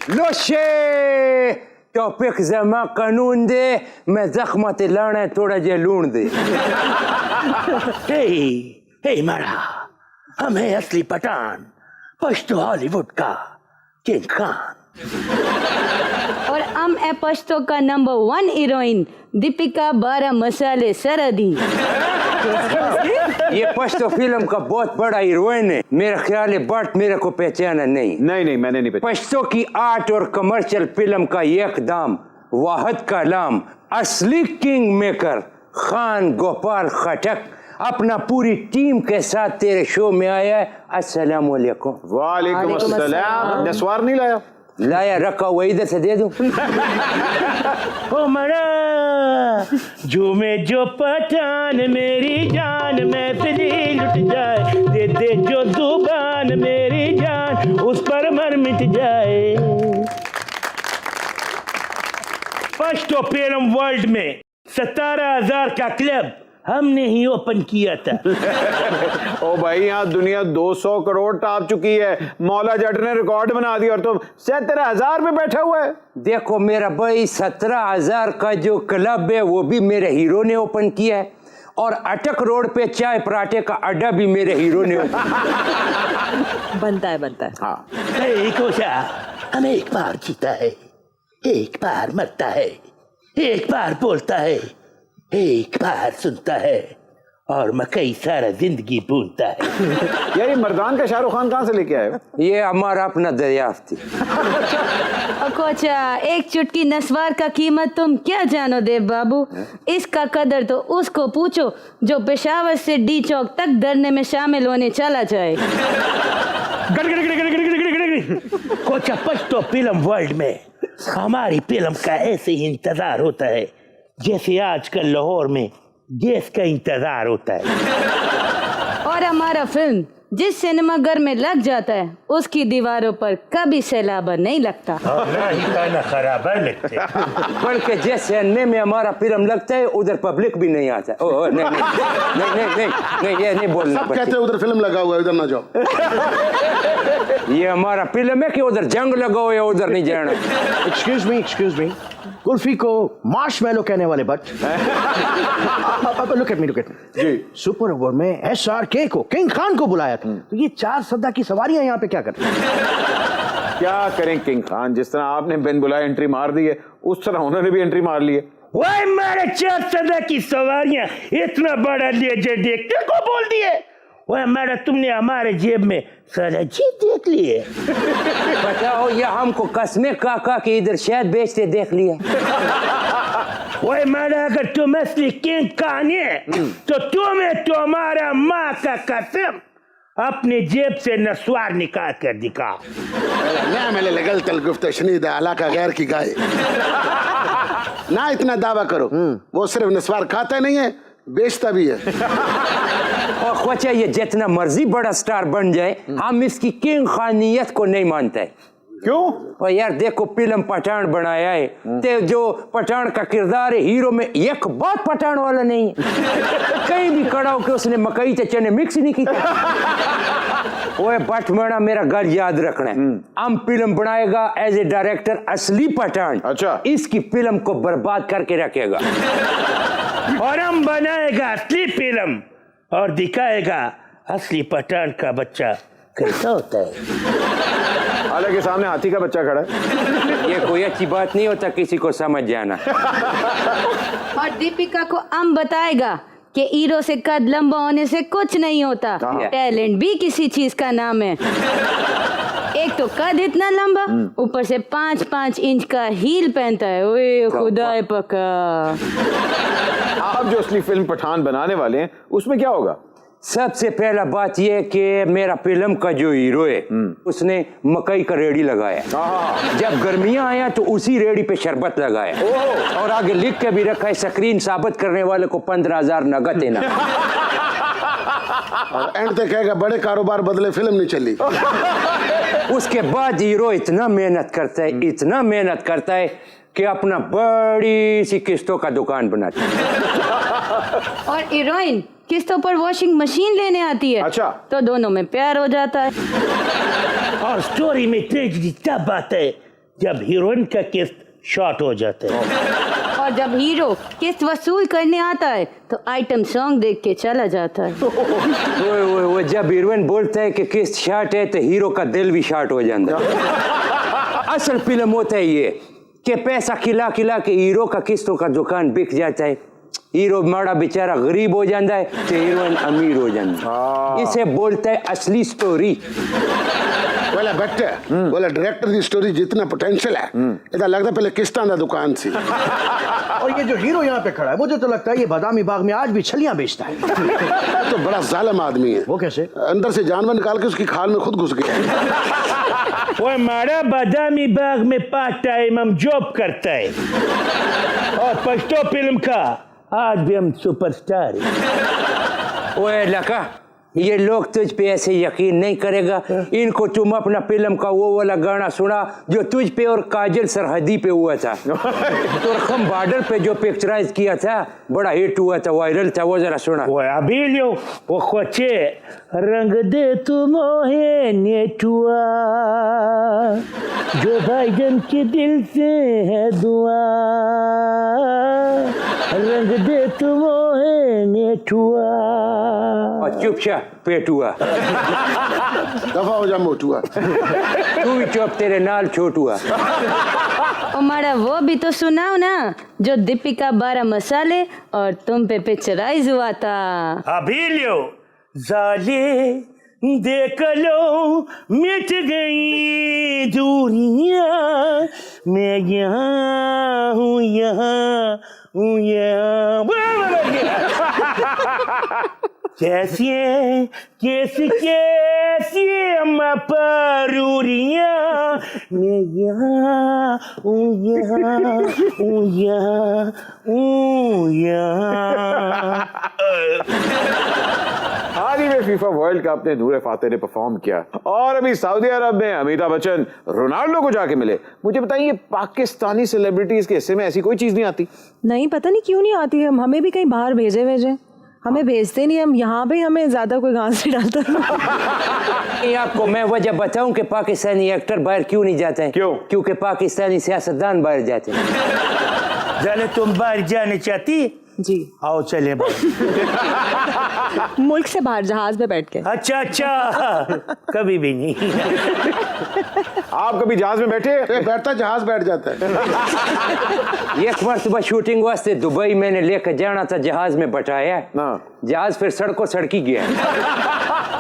लोशे topic जमा कानून दे मैं जख्म ते लाना थोड़ा जे लूण दे। हे मारा, हम है असली पठान, पश्तो हॉलीवुड का किंग खान। और हम है पश्तो का नंबर 1 हीरोइन दीपिका 12 मसाले सरहदी। ये पश्तो फिल्म का बहुत बड़ा हीरोइन है, मेरा ख्याल है बट मेरे को पहचाना नहीं। नहीं मैंने नहीं पहचाना। पश्तो की आर्ट और कमर्शियल फिल्म का एकदम वाहिद कलाम असली किंग मेकर खान गोपाल खटक अपना पूरी टीम के साथ तेरे शो में आया है। अस्सलाम वालेकुम। वालेकुम अस्सलाम। नस्वार नहीं लाया? लाया, रखा हुआ, इधर से दे दूं। ओ मरा जो में जो पठान मेरी जान महफिली लुट जाए, दे दे जो जुबान मेरी जान उस पर मर मिट जाए। पश्तो फिल्म वर्ल्ड में 17,000 का क्लब हमने ही ओपन किया था। ओ भाई, यहाँ दुनिया 200 करोड़ टाप चुकी है, मौला जट ने रिकॉर्ड बना दिया और तुम 17,000 पे बैठा हुआ है। देखो मेरा भाई, 17,000 का जो क्लब है वो भी मेरे हीरो ने ओपन किया है, और अटक रोड पे चाय पराठे का अड्डा भी मेरे हीरो ने बनता है। हाँ, कोशा, हम एक बार जीता है, एक बार मरता है, एक बार बोलता है, एक बार सुनता है, और मकई सारा जिंदगी भूनता है। यार ये मर्दान का शाहरुख खान कहाँ से लेके आए हो? ये हमारा अपना दरियाफ्त थी। कोचा, एक चुटकी नस्वार का कीमत तुम क्या जानो देव बाबू, इसका कदर तो उसको पूछो जो पेशावर से डी चौक तक धरने में शामिल होने चला जाए। कोचा, पश्तो फिल्म वर्ल्ड में हमारी फिल्म का ऐसे ही इंतजार होता है जैसे आजकल लाहौर में गैस का इंतजार होता है। और हमारा फिल्म जिस सिनेमा घर में लग जाता है उसकी दीवारों पर कभी सैलाब नहीं लगता, खराबर लगते, बल्कि जिस सिनेमा में हमारा फिल्म लगता है उधर पब्लिक भी नहीं आता। ओह नहीं नहीं नहीं नहीं नहीं, नहीं ये नहीं बोलना। सब कहते हैं उधर फिल्म लगा हुआ है, उधर ना जाओ। ये हमारा फिल्म है कि उधर जंग लगा हुआ है, उधर नहीं जाना। एक्सक्यूज मी, कुल्फी को मार्शमैलो कहने वाले बट लुक एट मी जी, सुपर ओवर में SRK को किंग खान को बुलाया था, तो ये 4 सदा की सवारियां यहाँ पे क्या कर रही हैं? क्या करें किंग खान, जिस तरह आपने बिन बुलाए एंट्री मार दी है उस तरह उन्होंने भी एंट्री मार ली है। वही मेरे 4 सदा की सवारियां इतना बड़ा लेजर देखते को बोल दिए। वह मेरा तुमने हमारे जेब में सारा जीप देख लिए। बताओ, ये हमको कसमे काका के इधर शहद बेचते देख लिया। वही मेरा, अगर तुम असली किंग खान है तो तुम्हें तुम्हारा माँ का कसम अपने जेब से नस्वार निकाल कर दिखा। का गैर की गाय ना इतना दावा करो, वो सिर्फ नस्वार खाता नहीं है, बेचता भी है। और ख्वाचा, ये जितना मर्जी बड़ा स्टार बन जाए, हम इसकी किंग खानियत को नहीं मानते। क्यों? और यार देखो, फिल्म पठान बनाया है, ते जो पठान का किरदार है हीरो में, एक बात पठान वाला नहीं है। कहीं भी खड़ा हो के उसने मकई ते चने मिक्स नहीं की। ओए बटमना, मेरा घर याद रखना है, हम फिल्म बनाएगा एज ए डायरेक्टर असली पठान। अच्छा, इसकी फिल्म को बर्बाद करके रखेगा। और हम बनाएगा असली फिल्म और दिखाएगा असली पठान का बच्चा कैसा होता है। हालांकि सामने हाथी का बच्चा खड़ा है। ये कोई अच्छी बात नहीं होता किसी को समझ जाना। और दीपिका को हम बताएगा कि हीरो से कद लंबा होने से कुछ नहीं होता, टैलेंट भी किसी चीज का नाम है। एक तो कद इतना लंबा, ऊपर से 5-5 इंच का हील पहनता है। ओए खुदाए पका। आप जो असली फिल्म पठान बनाने वाले हैं उसमें क्या होगा? सबसे पहला बात यह है कि मेरा फिल्म का जो हीरो है उसने मकई का रेडी लगाया। जब गर्मियां आया तो उसी रेडी पे शरबत लगाया और आगे लिख के भी रखा है स्क्रीन साबित करने वाले को 15,000 नगद देना। और एंड तक कहेगा बड़े कारोबार बदले फिल्म नहीं चली। उसके बाद हीरो इतना मेहनत करता है कि अपना बड़ी सी किस्तों का दुकान बनाता है। और हीरोइन किस्तों पर वॉशिंग मशीन लेने आती है। अच्छा। तो दोनों में प्यार हो जाता है। और स्टोरी में ट्रेजेडी तब आता है जब हीरोइन का किस्त शॉर्ट हो जाता है। और जब हीरो किस्त वसूल करने आता है तो आइटम सॉन्ग देख के चला जाता है। वो जब हीरोइन बोलता है कि किस्त शॉर्ट है तो हीरो का दिल भी शॉर्ट हो जाता है। असल फिल्म होता है ये कि पैसा खिला के हीरो का किस्तों का दुकान बिक जाता है। हीरो माड़ा बेचारा गरीब हो जाता है तो हीरोइन अमीर हो जाती है। इसे बोलता है असली स्टोरी। बोला बेटे बोला डायरेक्टर की स्टोरी जितना पोटेंशियल है इतना लगता पहले किस्तां दा दुकान सी। और ये जो हीरो यहाँ पे खड़ा है मुझे तो लगता है ये बादामी बाग में आज भी छलियां बेचता है। तो बड़ा जालिम आदमी है। वो कैसे? अंदर से जानवर निकाल के उसकी खाल में खुद घुस गया। वो हमारा बादामी बाग में पार्ट टाइम हम जॉब करता है और पश्तो फिल्म का आज भी हम सुपरस्टार हैं। ओए लका, ये लोग तुझ पे ऐसे यकीन नहीं करेगा। इनको तुम अपना फिल्म का वो वाला गाना सुना जो तुझ पे और काजल सरहदी पे हुआ था। तुर्खम बॉर्डर पे जो पिक्चराइज किया था, बड़ा हिट हुआ था, वायरल था, वो जरा सुना। वो अभी लो वो खोचे रंग दे तू मोहे नेटुआ जो भाईजान के दिल से है दुआ रंग दे तू मोहे नेटुआ। और चुपचाप पेट हुआ। दफा हो जा मोटुआ। तू भी चुप, तेरे नाल छोट हुआ। और मारा वो भी तो सुनाओ ना जो दीपिका 12 मसाले और तुम पे पिक्चराइज हुआ था। अभी लो जाले देख लो मिट गई दूरियां मैं यहाँ हूँ कैसे अम्मा परूरियां मैं यहाँ हाल ही में फीफा वर्ल्ड कप ने नूर फातेह ने परफॉर्म किया और अभी सऊदी अरब में अमिताभ बच्चन रोनाल्डो को जाके मिले। मुझे बताइए पाकिस्तानी सेलिब्रिटीज के हिस्से में ऐसी कोई चीज नहीं आती? नहीं, पता नहीं क्यों नहीं आती। हम हमें भी कहीं बाहर भेजे हमें भेजते नहीं। हम यहाँ पे हमें ज्यादा कोई घास नहीं डालता। ये आपको मैं वजह बताऊं कि पाकिस्तानी एक्टर बाहर क्यों नहीं जाते हैं। क्यों? क्योंकि पाकिस्तानी सियासतदान बाहर जाते हैं। जाने तुम बाहर जाने चाहती? जी, आओ चले मुल्क से बाहर जहाज में बैठ के। अच्छा कभी भी नहीं। आप कभी जहाज में बैठे? बैठता जहाज बैठ जाता है। एक मरतबा शूटिंग वास्ते दुबई मैंने लेकर जाना था, जहाज में बैठाया, जहाज फिर सड़कों सड़की गया।